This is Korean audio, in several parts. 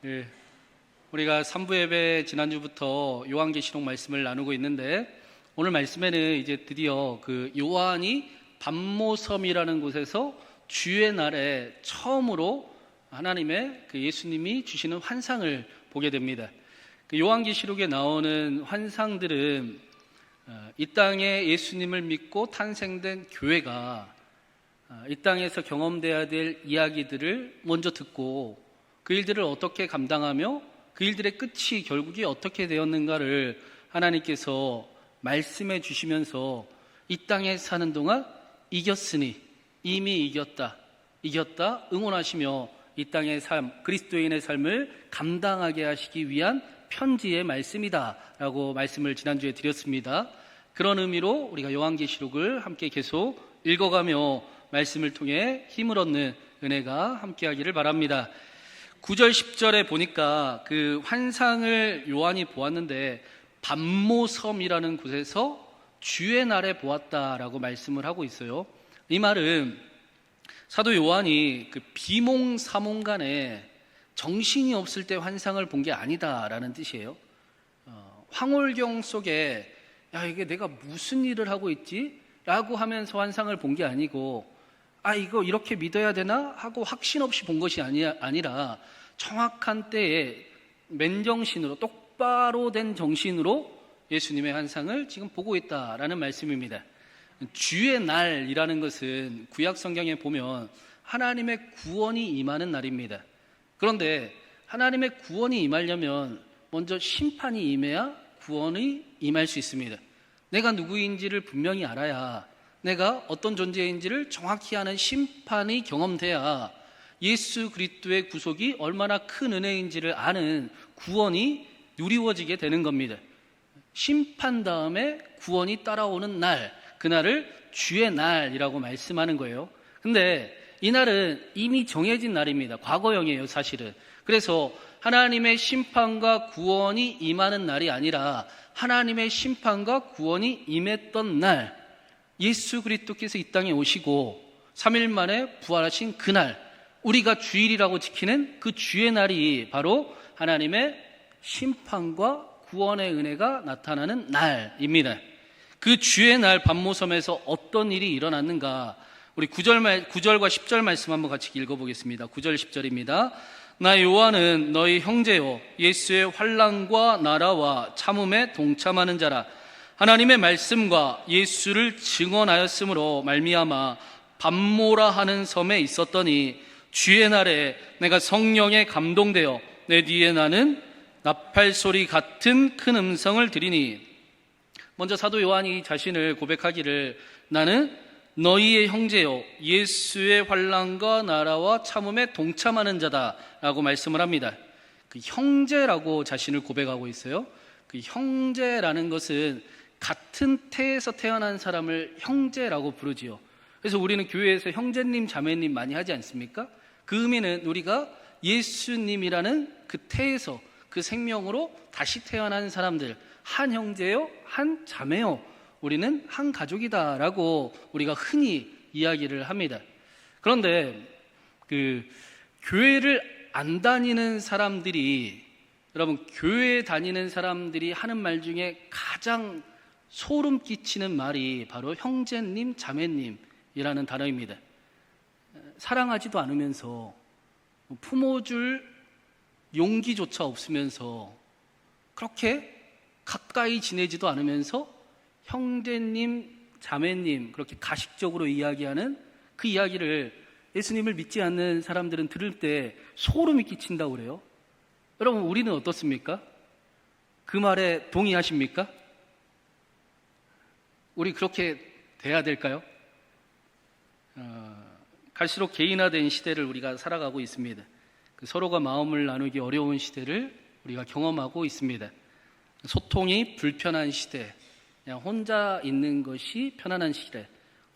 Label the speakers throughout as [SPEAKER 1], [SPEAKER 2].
[SPEAKER 1] 예, 우리가 3부 예배 지난주부터 요한계시록 말씀을 나누고 있는데, 오늘 말씀에는 이제 드디어 그 요한이 반모섬이라는 곳에서 주의 날에 처음으로 하나님의 그 예수님이 주시는 환상을 보게 됩니다. 그 요한계시록에 나오는 환상들은 이 땅에 예수님을 믿고 탄생된 교회가 이 땅에서 경험돼야 될 이야기들을 먼저 듣고 그 일들을 어떻게 감당하며 그 일들의 끝이 결국이 어떻게 되었는가를 하나님께서 말씀해 주시면서 이 땅에 사는 동안 이겼으니, 이미 이겼다 응원하시며 이 땅의 삶, 그리스도인의 삶을 감당하게 하시기 위한 편지의 말씀이다 라고 말씀을 지난주에 드렸습니다. 그런 의미로 우리가 요한계시록을 함께 계속 읽어가며 말씀을 통해 힘을 얻는 은혜가 함께하기를 바랍니다. 9절 10절에 보니까 그 환상을 요한이 보았는데 반모섬이라는 곳에서 주의 날에 보았다라고 말씀을 하고 있어요. 이 말은 사도 요한이 그 비몽사몽간에 정신이 없을 때 환상을 본 게 아니다라는 뜻이에요. 황홀경 속에 이게 내가 무슨 일을 하고 있지? 라고 하면서 환상을 본 게 아니고 이거 이렇게 믿어야 되나? 하고 확신 없이 본 것이 아니라 정확한 때에 맨정신으로, 똑바로 된 정신으로 예수님의 환상을 지금 보고 있다라는 말씀입니다. 주의 날이라는 것은 구약 성경에 보면 하나님의 구원이 임하는 날입니다. 그런데 하나님의 구원이 임하려면 먼저 심판이 임해야 구원이 임할 수 있습니다. 내가 누구인지를 분명히 알아야, 내가 어떤 존재인지를 정확히 아는 심판이 경험돼야 예수 그리스도의 구속이 얼마나 큰 은혜인지를 아는 구원이 누리워지게 되는 겁니다. 심판 다음에 구원이 따라오는 날, 그날을 주의 날이라고 말씀하는 거예요. 근데 이 날은 이미 정해진 날입니다. 과거형이에요, 사실은. 그래서 하나님의 심판과 구원이 임하는 날이 아니라 하나님의 심판과 구원이 임했던 날, 예수 그리스도께서 이 땅에 오시고 3일 만에 부활하신 그날, 우리가 주일이라고 지키는 그 주의 날이 바로 하나님의 심판과 구원의 은혜가 나타나는 날입니다. 그 주의 날 반모섬에서 어떤 일이 일어났는가, 우리 9절과 10절 말씀 한번 같이 읽어보겠습니다. 9절 10절입니다. 나 요한은 너희 형제요 예수의 환난과 나라와 참음에 동참하는 자라. 하나님의 말씀과 예수를 증언하였으므로 말미암아 반모라 하는 섬에 있었더니 주의 날에 내가 성령에 감동되어 내 뒤에 나는 나팔소리 같은 큰 음성을 들으니. 먼저 사도 요한이 자신을 고백하기를 나는 너희의 형제요 예수의 환난과 나라와 참음에 동참하는 자다라고 말씀을 합니다. 그 형제라고 자신을 고백하고 있어요. 그 형제라는 것은 같은 태에서 태어난 사람을 형제라고 부르지요. 그래서 우리는 교회에서 형제님, 자매님 많이 하지 않습니까? 그 의미는 우리가 예수님이라는 그 태에서, 그 생명으로 다시 태어난 사람들, 한 형제요, 한 자매요, 우리는 한 가족이다라고 우리가 흔히 이야기를 합니다. 그런데 그 교회를 안 다니는 사람들이, 여러분, 교회 다니는 사람들이 하는 말 중에 가장 소름 끼치는 말이 바로 형제님, 자매님이라는 단어입니다. 사랑하지도 않으면서, 품어줄 용기조차 없으면서, 그렇게 가까이 지내지도 않으면서 형제님, 자매님, 그렇게 가식적으로 이야기하는 그 이야기를 예수님을 믿지 않는 사람들은 들을 때 소름이 끼친다고 그래요. 여러분, 우리는 어떻습니까? 그 말에 동의하십니까? 우리 그렇게 돼야 될까요? 갈수록 개인화된 시대를 우리가 살아가고 있습니다. 서로가 마음을 나누기 어려운 시대를 우리가 경험하고 있습니다. 소통이 불편한 시대, 그냥 혼자 있는 것이 편안한 시대,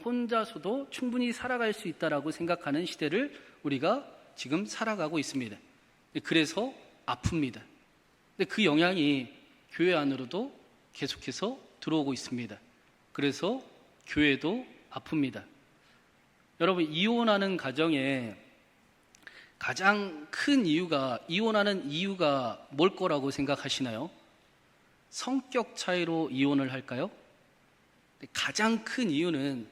[SPEAKER 1] 혼자서도 충분히 살아갈 수 있다라고 생각하는 시대를 우리가 지금 살아가고 있습니다. 그래서 아픕니다. 근데 그 영향이 교회 안으로도 계속해서 들어오고 있습니다. 그래서 교회도 아픕니다. 여러분, 이혼하는 가정에 가장 큰 이유가, 이혼하는 이유가 뭘 거라고 생각하시나요? 성격 차이로 이혼을 할까요? 가장 큰 이유는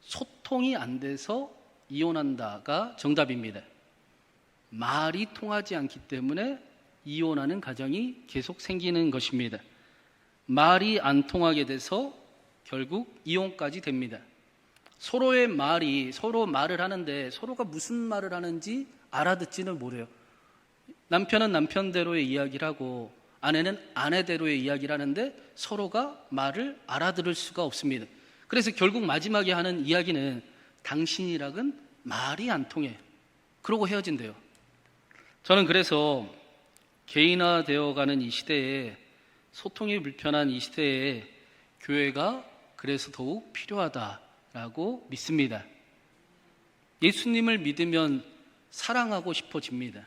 [SPEAKER 1] 소통이 안 돼서 이혼한다가 정답입니다. 말이 통하지 않기 때문에 이혼하는 가정이 계속 생기는 것입니다. 말이 안 통하게 돼서 결국 이혼까지 됩니다. 서로의 말이, 서로 말을 하는데 서로가 무슨 말을 하는지 알아듣지는 못해요. 남편은 남편대로의 이야기를 하고 아내는 아내대로의 이야기를 하는데 서로가 말을 알아들을 수가 없습니다. 그래서 결국 마지막에 하는 이야기는 당신이랑은 말이 안 통해. 그러고 헤어진대요. 저는 그래서 개인화되어가는 이 시대에, 소통이 불편한 이 시대에 교회가 그래서 더욱 필요하다라고 믿습니다. 예수님을 믿으면 사랑하고 싶어집니다.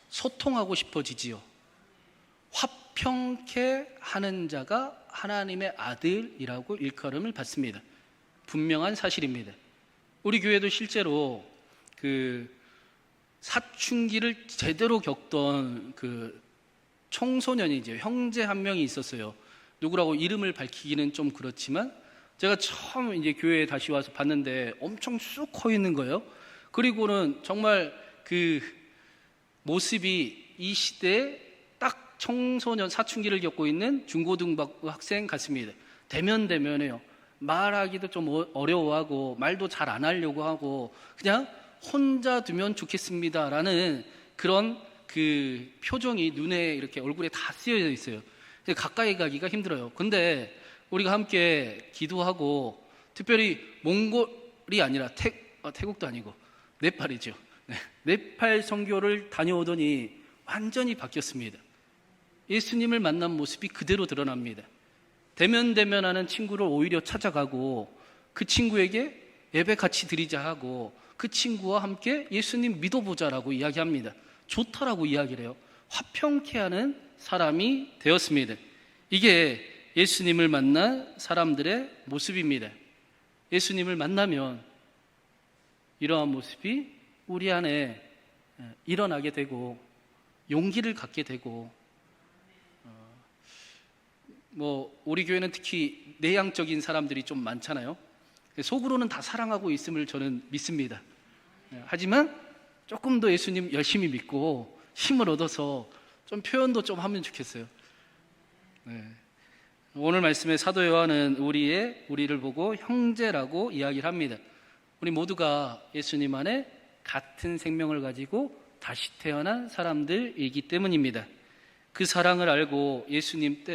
[SPEAKER 1] 소통하고 싶어지지요. 화평케 하는 자가 하나님의 아들이라고 일컬음을 받습니다. 분명한 사실입니다. 우리 교회도 실제로 사춘기를 제대로 겪던 청소년이죠. 형제 한 명이 있었어요. 누구라고 이름을 밝히기는 좀 그렇지만 제가 처음 이제 교회에 다시 와서 봤는데 엄청 쑥 커 있는 거예요. 그리고는 정말 그 모습이 이 시대에 딱 청소년 사춘기를 겪고 있는 중고등부 학생 같습니다. 대면대면해요. 말하기도 좀 어려워하고 말도 잘 안 하려고 하고 그냥 혼자 두면 좋겠습니다라는 그런 그 표정이 눈에 이렇게 얼굴에 다 쓰여져 있어요. 가까이 가기가 힘들어요. 근데 우리가 함께 기도하고 특별히 몽골이 아니라 태국도 아니고 네팔이죠. 네팔 선교를 다녀오더니 완전히 바뀌었습니다. 예수님을 만난 모습이 그대로 드러납니다. 대면대면하는 친구를 오히려 찾아가고 그 친구에게 예배 같이 드리자 하고 그 친구와 함께 예수님 믿어보자라고 이야기합니다. 좋다라고 이야기를 해요. 화평케 하는 사람이 되었습니다. 이게 예수님을 만난 사람들의 모습입니다. 예수님을 만나면 이러한 모습이 우리 안에 일어나게 되고 용기를 갖게 되고 우리 교회는 특히 내향적인 사람들이 좀 많잖아요. 속으로는 다 사랑하고 있음을 저는 믿습니다. 하지만 조금 더 예수님 열심히 믿고 힘을 얻어서 좀 표현도 좀 하면 좋겠어요. 오늘 말씀의 사도 요한은 우리를 보고 형제라고 이야기를 합니다. 우리 모두가 예수님 안에 같은 생명을 가지고 다시 태어난 사람들이기 때문입니다. 그 사랑을 알고 예수님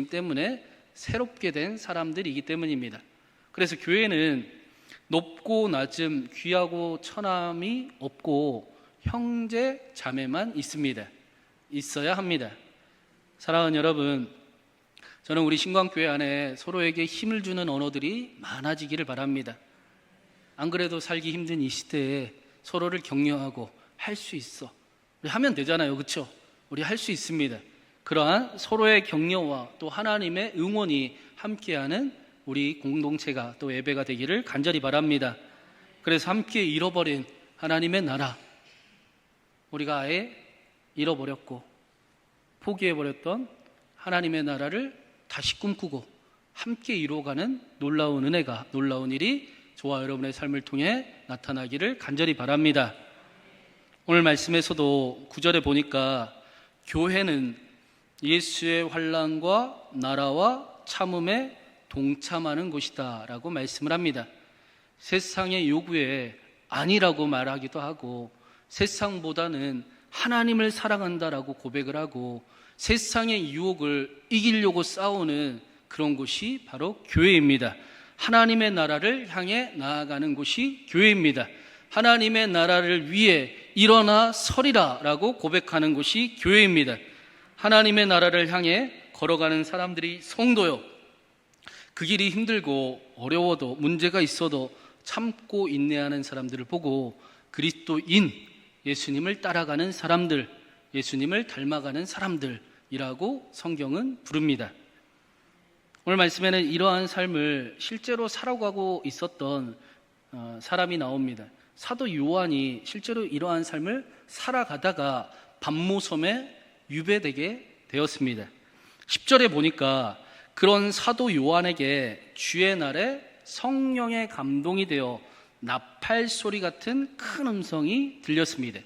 [SPEAKER 1] 때문에 새롭게 된 사람들이기 때문입니다. 그래서 교회는 높고 낮음, 귀하고 처남이 없고 형제 자매만 있습니다. 있어야 합니다. 사랑하는 여러분, 저는 우리 신광교회 안에 서로에게 힘을 주는 언어들이 많아지기를 바랍니다. 안 그래도 살기 힘든 이 시대에 서로를 격려하고 할 수 있어. 우리 하면 되잖아요. 그렇죠? 우리 할 수 있습니다. 그러한 서로의 격려와 또 하나님의 응원이 함께하는 우리 공동체가 또 예배가 되기를 간절히 바랍니다. 그래서 함께 잃어버린 하나님의 나라, 우리가 아예 잃어버렸고 포기해버렸던 하나님의 나라를 다시 꿈꾸고 함께 이루어가는 놀라운 은혜가, 놀라운 일이 저와 여러분의 삶을 통해 나타나기를 간절히 바랍니다. 오늘 말씀에서도 9절에 보니까 교회는 예수의 환난과 나라와 참음에 동참하는 곳이다 라고 말씀을 합니다. 세상의 요구에 아니라고 말하기도 하고 세상보다는 하나님을 사랑한다라고 고백을 하고 세상의 유혹을 이기려고 싸우는 그런 곳이 바로 교회입니다. 하나님의 나라를 향해 나아가는 곳이 교회입니다. 하나님의 나라를 위해 일어나 서리라 라고 고백하는 곳이 교회입니다. 하나님의 나라를 향해 걸어가는 사람들이 성도요. 그 길이 힘들고 어려워도 문제가 있어도 참고 인내하는 사람들을 보고 그리스도인, 예수님을 따라가는 사람들, 예수님을 닮아가는 사람들이라고 성경은 부릅니다. 오늘 말씀에는 이러한 삶을 실제로 살아가고 있었던 사람이 나옵니다. 사도 요한이 실제로 이러한 삶을 살아가다가 반모섬에 유배되게 되었습니다. 10절에 보니까 그런 사도 요한에게 주의 날에 성령의 감동이 되어 나팔 소리 같은 큰 음성이 들렸습니다.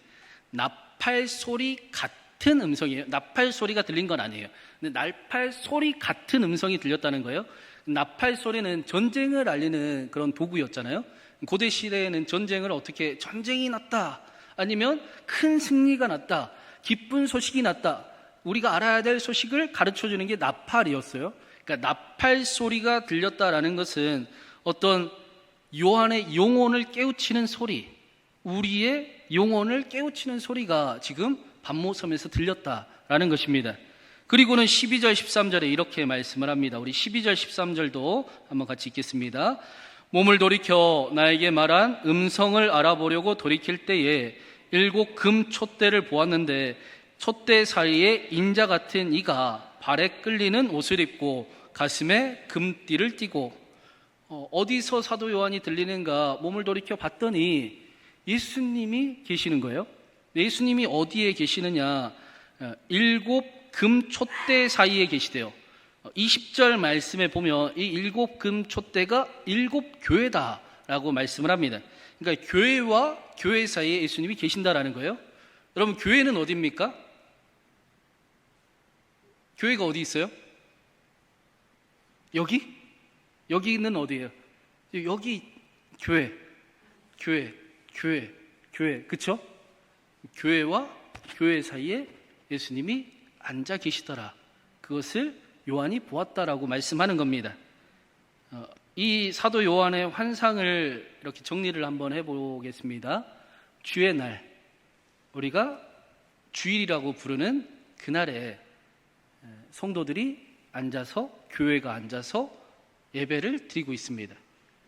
[SPEAKER 1] 나팔 소리 같은 음성이에요. 나팔 소리가 들린 건 아니에요. 근데 나팔 소리 같은 음성이 들렸다는 거예요. 나팔 소리는 전쟁을 알리는 그런 도구였잖아요. 고대 시대에는 전쟁을 어떻게, 전쟁이 났다, 아니면 큰 승리가 났다, 기쁜 소식이 났다, 우리가 알아야 될 소식을 가르쳐주는 게 나팔이었어요. 그러니까 나팔 소리가 들렸다라는 것은 어떤 요한의 영혼을 깨우치는 소리, 우리의 영혼을 깨우치는 소리가 지금 반모섬에서 들렸다라는 것입니다. 그리고는 12절 13절에 이렇게 말씀을 합니다. 우리 12절 13절도 한번 같이 읽겠습니다. 몸을 돌이켜 나에게 말한 음성을 알아보려고 돌이킬 때에 7 금 촛대를 보았는데 촛대 사이에 인자 같은 이가 발에 끌리는 옷을 입고 가슴에 금띠를 띠고, 어디서 사도 요한이 들리는가 몸을 돌이켜 봤더니 예수님이 계시는 거예요. 예수님이 어디에 계시느냐, 7 금 촛대 사이에 계시대요. 20절 말씀에 보면 이 7 금 촛대가 7 교회다라고 말씀을 합니다. 그러니까 교회와 교회 사이에 예수님이 계신다라는 거예요. 여러분, 교회는 어디입니까? 교회가 어디 있어요? 여기? 여기는 어디예요? 여기 교회, 그쵸? 교회와 교회 사이에 예수님이 앉아 계시더라. 그것을 요한이 보았다라고 말씀하는 겁니다. 이 사도 요한의 환상을 이렇게 정리를 한번 해보겠습니다. 주의 날, 우리가 주일이라고 부르는 그날에 성도들이 앉아서, 교회가 앉아서 예배를 드리고 있습니다.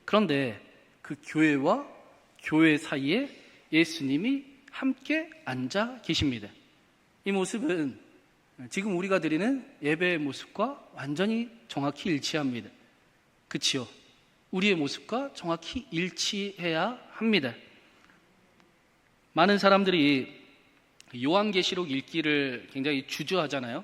[SPEAKER 1] 그런데 그 교회와 교회 사이에 예수님이 함께 앉아 계십니다. 이 모습은 지금 우리가 드리는 예배의 모습과 완전히 정확히 일치합니다. 그치요? 우리의 모습과 정확히 일치해야 합니다. 많은 사람들이 요한계시록 읽기를 굉장히 주저하잖아요.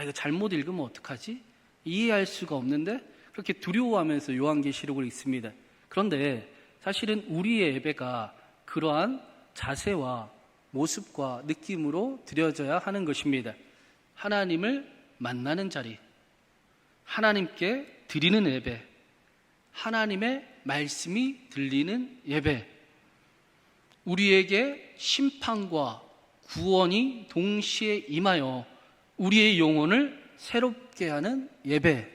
[SPEAKER 1] 이거 잘못 읽으면 어떡하지? 이해할 수가 없는데 그렇게 두려워하면서 요한계시록을 읽습니다. 그런데 사실은 우리의 예배가 그러한 자세와 모습과 느낌으로 드려져야 하는 것입니다. 하나님을 만나는 자리, 하나님께 드리는 예배, 하나님의 말씀이 들리는 예배, 우리에게 심판과 구원이 동시에 임하여 우리의 영혼을 새롭게 하는 예배.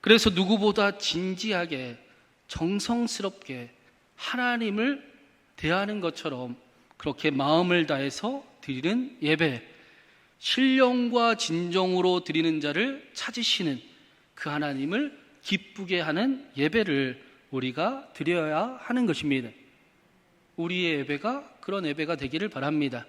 [SPEAKER 1] 그래서 누구보다 진지하게 정성스럽게 하나님을 대하는 것처럼 그렇게 마음을 다해서 드리는 예배, 신령과 진정으로 드리는 자를 찾으시는 그 하나님을 기쁘게 하는 예배를 우리가 드려야 하는 것입니다. 우리의 예배가 그런 예배가 되기를 바랍니다.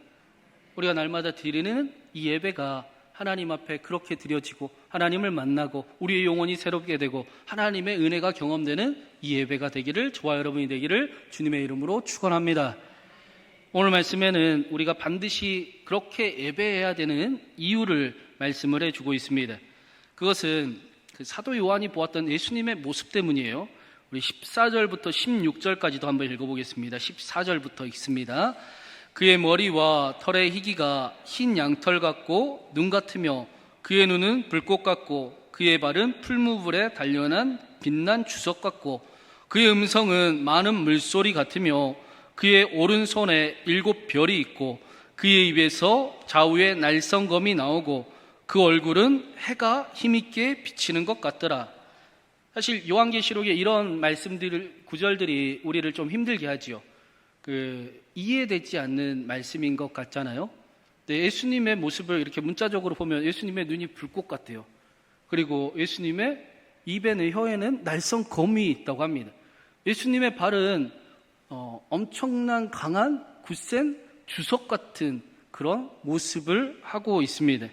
[SPEAKER 1] 우리가 날마다 드리는 이 예배가 하나님 앞에 그렇게 드려지고 하나님을 만나고 우리의 영혼이 새롭게 되고 하나님의 은혜가 경험되는 이 예배가 되기를, 저와 여러분이 되기를 주님의 이름으로 축원합니다. 오늘 말씀에는 우리가 반드시 그렇게 예배해야 되는 이유를 말씀을 해주고 있습니다. 그것은 그 사도 요한이 보았던 예수님의 모습 때문이에요. 우리 14절부터 16절까지도 한번 읽어보겠습니다. 14절부터 읽습니다. 그의 머리와 털의 희기가 흰 양털 같고 눈 같으며 그의 눈은 불꽃 같고 그의 발은 풀무불에 단련한 빛난 주석 같고 그의 음성은 많은 물소리 같으며 그의 오른손에 7 별이 있고 그의 입에서 좌우에 날성검이 나오고 그 얼굴은 해가 힘있게 비치는 것 같더라. 사실 요한계시록에 이런 말씀들, 구절들이 우리를 좀 힘들게 하지요. 이해되지 않는 말씀인 것 같잖아요. 근데 예수님의 모습을 이렇게 문자적으로 보면 예수님의 눈이 불꽃 같아요. 그리고 예수님의 입에는, 혀에는 날성검이 있다고 합니다. 예수님의 발은 엄청난 강한 굳센 주석 같은 그런 모습을 하고 있습니다.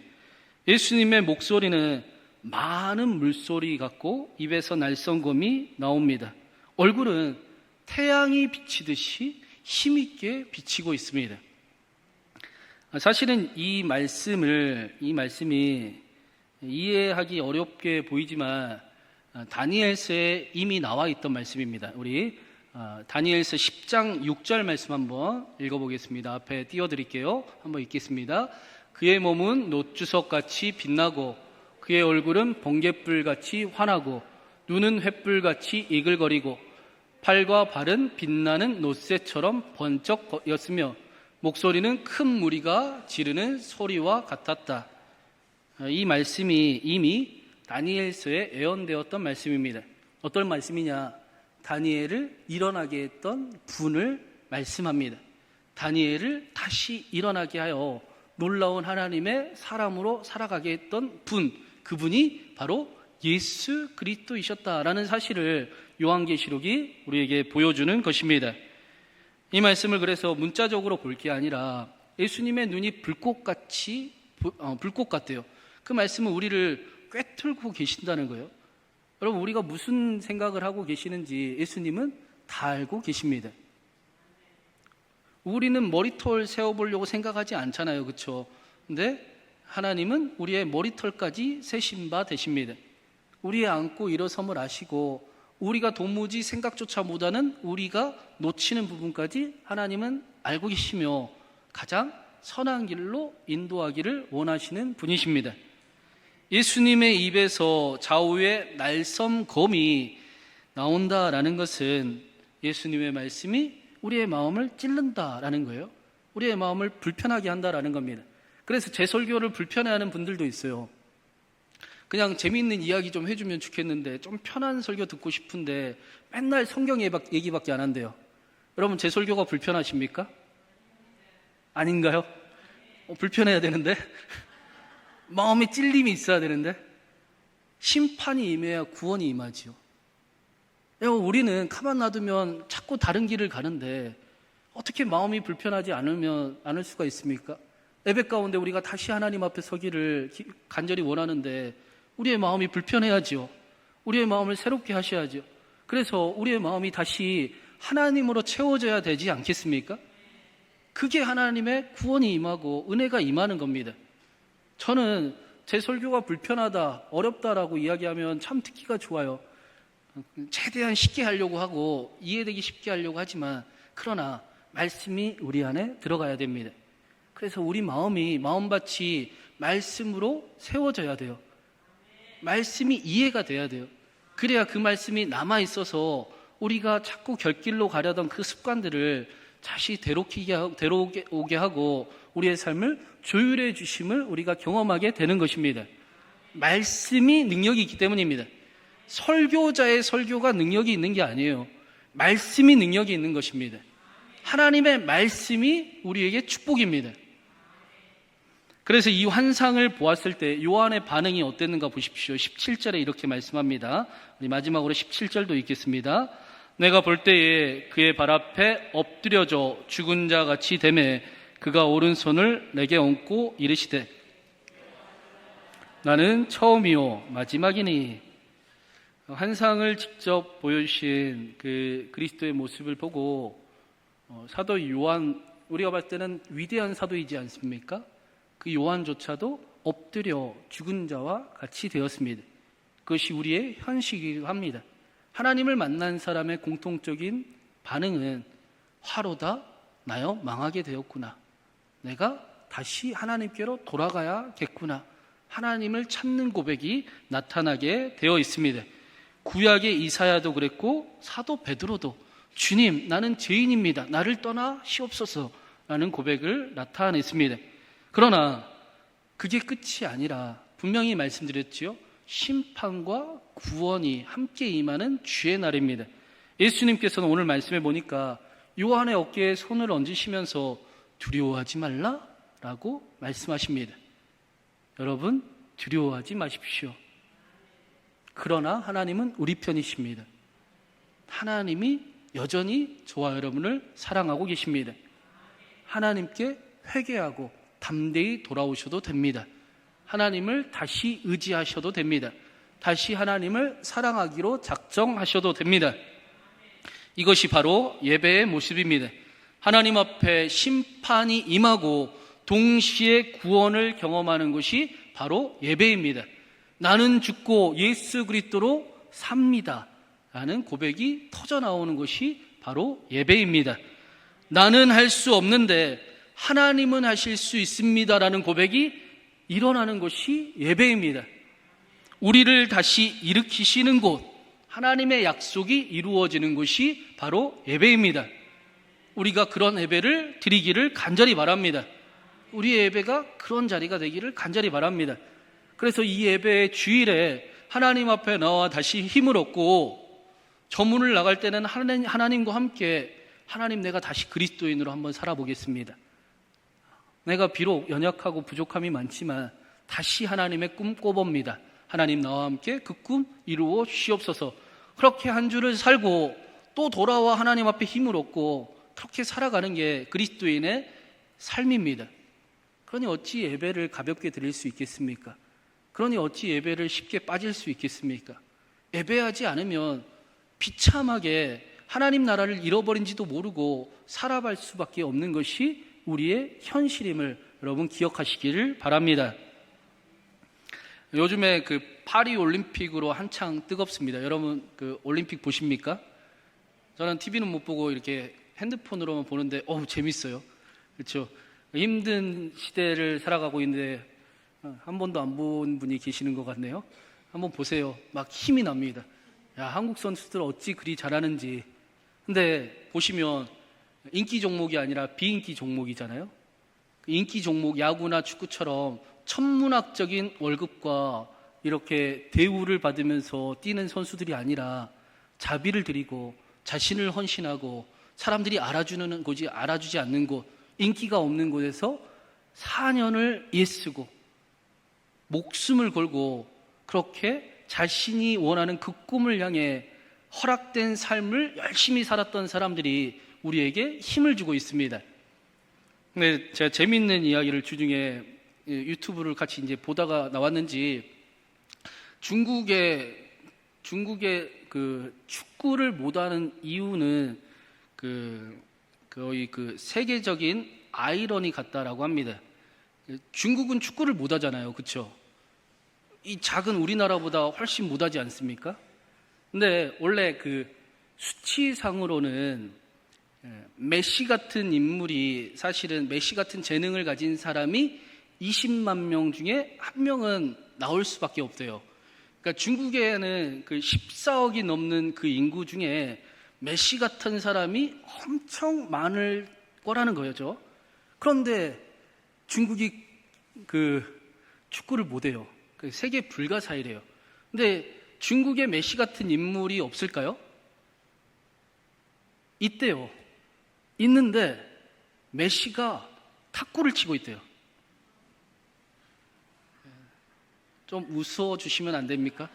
[SPEAKER 1] 예수님의 목소리는 많은 물소리 같고 입에서 날성검이 나옵니다. 얼굴은 태양이 비치듯이 힘있게 비치고 있습니다. 사실은 이 말씀이 이해하기 어렵게 보이지만 다니엘서에 이미 나와 있던 말씀입니다. 우리 다니엘서 10장 6절 말씀 한번 읽어보겠습니다. 앞에 띄워드릴게요. 한번 읽겠습니다. 그의 몸은 놋주석같이 빛나고 그의 얼굴은 번갯불같이 환하고 눈은 횃불같이 이글거리고 팔과 발은 빛나는 놋새처럼 번쩍였으며 목소리는 큰 무리가 지르는 소리와 같았다. 이 말씀이 이미 다니엘서에 예언되었던 말씀입니다. 어떤 말씀이냐? 다니엘을 일어나게 했던 분을 말씀합니다. 다니엘을 다시 일어나게 하여 놀라운 하나님의 사람으로 살아가게 했던 분, 그분이 바로 예수 그리스도이셨다라는 사실을 요한계시록이 우리에게 보여주는 것입니다. 이 말씀을 그래서 문자적으로 볼 게 아니라 예수님의 눈이 불꽃 같대요. 그 말씀은 우리를 꿰뚫고 계신다는 거예요. 여러분, 우리가 무슨 생각을 하고 계시는지 예수님은 다 알고 계십니다. 우리는 머리털 세워보려고 생각하지 않잖아요, 그렇죠? 근데 하나님은 우리의 머리털까지 세신 바 되십니다. 우리의 앉고 일어섬을 아시고 우리가 도무지 생각조차 못하는 우리가 놓치는 부분까지 하나님은 알고 계시며 가장 선한 길로 인도하기를 원하시는 분이십니다. 예수님의 입에서 좌우의 날섬검이 나온다라는 것은 예수님의 말씀이 우리의 마음을 찔른다라는 거예요. 우리의 마음을 불편하게 한다라는 겁니다. 그래서 제 설교를 불편해하는 분들도 있어요. 그냥 재미있는 이야기 좀 해주면 좋겠는데 좀 편한 설교 듣고 싶은데 맨날 성경 얘기밖에 안 한대요. 여러분, 제 설교가 불편하십니까? 아닌가요? 불편해야 되는데 마음에 찔림이 있어야 되는데 심판이 임해야 구원이 임하지요. 우리는 가만 놔두면 자꾸 다른 길을 가는데 어떻게 마음이 불편하지 않을 수가 있습니까? 예배 가운데 우리가 다시 하나님 앞에 서기를 간절히 원하는데 우리의 마음이 불편해야지요. 우리의 마음을 새롭게 하셔야죠. 그래서 우리의 마음이 다시 하나님으로 채워져야 되지 않겠습니까? 그게 하나님의 구원이 임하고 은혜가 임하는 겁니다. 저는 제 설교가 불편하다, 어렵다라고 이야기하면 참 듣기가 좋아요. 최대한 쉽게 하려고 하고 이해되기 쉽게 하려고 하지만 그러나 말씀이 우리 안에 들어가야 됩니다. 그래서 우리 마음밭이 말씀으로 세워져야 돼요. 말씀이 이해가 돼야 돼요. 그래야 그 말씀이 남아있어서 우리가 자꾸 결길로 가려던 그 습관들을 다시 데려오게 하고 우리의 삶을 조율해 주심을 우리가 경험하게 되는 것입니다. 말씀이 능력이 있기 때문입니다. 설교자의 설교가 능력이 있는 게 아니에요. 말씀이 능력이 있는 것입니다. 하나님의 말씀이 우리에게 축복입니다. 그래서 이 환상을 보았을 때 요한의 반응이 어땠는가 보십시오. 17절에 이렇게 말씀합니다. 우리 마지막으로 17절도 읽겠습니다. 내가 볼 때에 그의 발 앞에 엎드려져 죽은 자 같이 되매 그가 오른손을 내게 얹고 이르시되 나는 처음이요 마지막이니. 환상을 직접 보여주신 그 그리스도의 모습을 보고 사도 요한, 우리가 봤을 때는 위대한 사도이지 않습니까? 그 요한조차도 엎드려 죽은 자와 같이 되었습니다. 그것이 우리의 현실이기도 합니다. 하나님을 만난 사람의 공통적인 반응은 화로다, 나여 망하게 되었구나. 내가 다시 하나님께로 돌아가야겠구나. 하나님을 찾는 고백이 나타나게 되어 있습니다. 구약의 이사야도 그랬고 사도 베드로도 주님, 나는 죄인입니다. 나를 떠나시옵소서 라는 고백을 나타냈습니다. 그러나 그게 끝이 아니라 분명히 말씀드렸지요. 심판과 구원이 함께 임하는 주의 날입니다. 예수님께서는 오늘 말씀해 보니까 요한의 어깨에 손을 얹으시면서 두려워하지 말라라고 말씀하십니다. 여러분, 두려워하지 마십시오. 그러나 하나님은 우리 편이십니다. 하나님이 여전히 저와 여러분을 사랑하고 계십니다. 하나님께 회개하고 담대히 돌아오셔도 됩니다. 하나님을 다시 의지하셔도 됩니다. 다시 하나님을 사랑하기로 작정하셔도 됩니다. 이것이 바로 예배의 모습입니다. 하나님 앞에 심판이 임하고 동시에 구원을 경험하는 것이 바로 예배입니다. 나는 죽고 예수 그리스도로 삽니다 라는 고백이 터져나오는 것이 바로 예배입니다. 나는 할 수 없는데 하나님은 하실 수 있습니다 라는 고백이 일어나는 것이 예배입니다. 우리를 다시 일으키시는 곳, 하나님의 약속이 이루어지는 것이 바로 예배입니다. 우리가 그런 예배를 드리기를 간절히 바랍니다. 우리의 예배가 그런 자리가 되기를 간절히 바랍니다. 그래서 이 예배의 주일에 하나님 앞에 나와 다시 힘을 얻고 저문을 나갈 때는 하나님과 함께 하나님, 내가 다시 그리스도인으로 한번 살아보겠습니다. 내가 비록 연약하고 부족함이 많지만 다시 하나님의 꿈 꿔봅니다. 하나님, 나와 함께 그 꿈 이루어 주시옵소서. 그렇게 한 주를 살고 또 돌아와 하나님 앞에 힘을 얻고 그렇게 살아가는 게 그리스도인의 삶입니다. 그러니 어찌 예배를 가볍게 드릴 수 있겠습니까? 그러니 어찌 예배를 쉽게 빠질 수 있겠습니까? 예배하지 않으면 비참하게 하나님 나라를 잃어버린지도 모르고 살아갈 수밖에 없는 것이 우리의 현실임을 여러분 기억하시기를 바랍니다. 요즘에 그 파리 올림픽으로 한창 뜨겁습니다. 여러분 그 올림픽 보십니까? 저는 TV는 못 보고 이렇게 핸드폰으로만 보는데 재밌어요. 그렇죠? 힘든 시대를 살아가고 있는데 한 번도 안 본 분이 계시는 것 같네요. 한번 보세요. 막 힘이 납니다. 야, 한국 선수들 어찌 그리 잘하는지. 근데 보시면 인기 종목이 아니라 비인기 종목이잖아요. 인기 종목, 야구나 축구처럼 천문학적인 월급과 이렇게 대우를 받으면서 뛰는 선수들이 아니라 자비를 드리고 자신을 헌신하고 사람들이 알아주는 곳이 알아주지 않는 곳, 인기가 없는 곳에서 4년을 애쓰고 목숨을 걸고 그렇게 자신이 원하는 그 꿈을 향해 허락된 삶을 열심히 살았던 사람들이 우리에게 힘을 주고 있습니다. 근데 제가 재미있는 이야기를 주중에 유튜브를 같이 이제 보다가 나왔는지 중국의 그 축구를 못하는 이유는 거의 그 세계적인 아이러니 같다라고 합니다. 중국은 축구를 못하잖아요, 그렇죠? 이 작은 우리나라보다 훨씬 못하지 않습니까? 근데 원래 그 수치상으로는 메시 같은 인물이, 사실은 메시 같은 재능을 가진 사람이 20만 명 중에 한 명은 나올 수밖에 없대요. 그러니까 중국에는 그 14억이 넘는 그 인구 중에 메시 같은 사람이 엄청 많을 거라는 거죠. 그런데 중국이 그 축구를 못해요. 세계 불가사의래요. 근데 중국에 메시 같은 인물이 없을까요? 있대요. 있는데 메시가 탁구를 치고 있대요. 좀 웃어주시면 안 됩니까?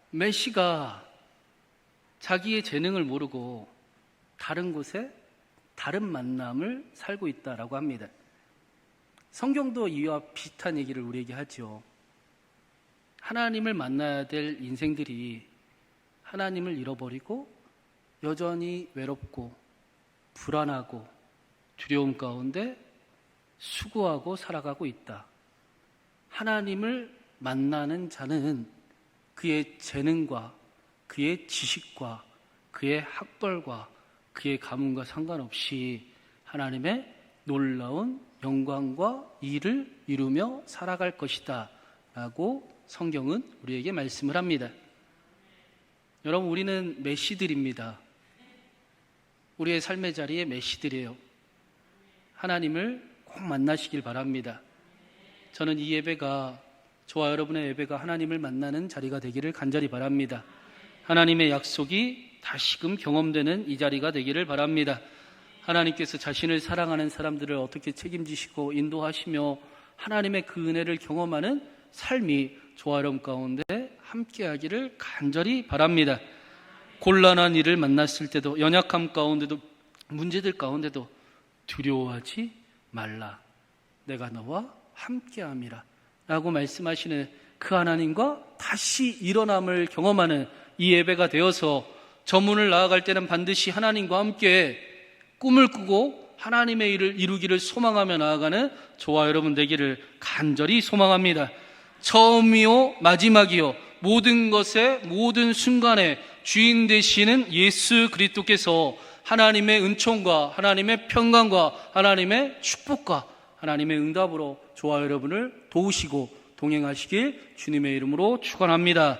[SPEAKER 1] 메시가 자기의 재능을 모르고 다른 곳에 다른 만남을 살고 있다라고 합니다. 성경도 이와 비슷한 얘기를 우리에게 하죠. 하나님을 만나야 될 인생들이 하나님을 잃어버리고 여전히 외롭고 불안하고 두려움 가운데 수고하고 살아가고 있다. 하나님을 만나는 자는 그의 재능과 그의 지식과 그의 학벌과 그의 가문과 상관없이 하나님의 놀라운 영광과 일을 이루며 살아갈 것이다 라고 성경은 우리에게 말씀을 합니다. 여러분, 우리는 메시들입니다. 우리의 삶의 자리에 메시들이에요. 하나님을 꼭 만나시길 바랍니다. 저는 이 예배가, 저와 여러분의 예배가 하나님을 만나는 자리가 되기를 간절히 바랍니다. 하나님의 약속이 다시금 경험되는 이 자리가 되기를 바랍니다. 하나님께서 자신을 사랑하는 사람들을 어떻게 책임지시고 인도하시며 하나님의 그 은혜를 경험하는 삶이 저와 여러분 가운데 함께하기를 간절히 바랍니다. 곤란한 일을 만났을 때도, 연약함 가운데도, 문제들 가운데도 두려워하지 말라. 내가 너와 함께함이라 라고 말씀하시는 그 하나님과 다시 일어남을 경험하는 이 예배가 되어서 저 문을 나아갈 때는 반드시 하나님과 함께 꿈을 꾸고 하나님의 일을 이루기를 소망하며 나아가는 저와 여러분 되기를 간절히 소망합니다. 처음이요 마지막이요 모든 것의 모든 순간에 주인 되시는 예수 그리스도께서 하나님의 은총과 하나님의 평강과 하나님의 축복과 하나님의 응답으로 저와 여러분을 도우시고 동행하시길 주님의 이름으로 축원합니다.